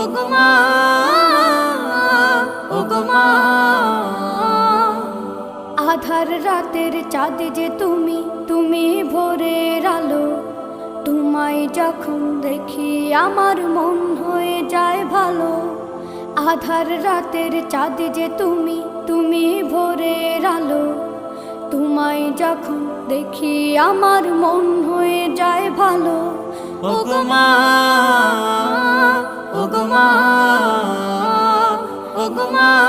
ওগো মা, ওগো মা। আধার রাতের চাঁদ যে তুমি, তুমি ভোরের আলো। তোমায় যখন দেখি আমার মন হয়ে যায় ভালো। আধার রাতের চাঁদ যে তুমি, তুমি ভোরের আলো। তোমায় যখন দেখি আমার মন হয়ে যায় ভালো। ওগো মা, ওগো মা, ওগো মা।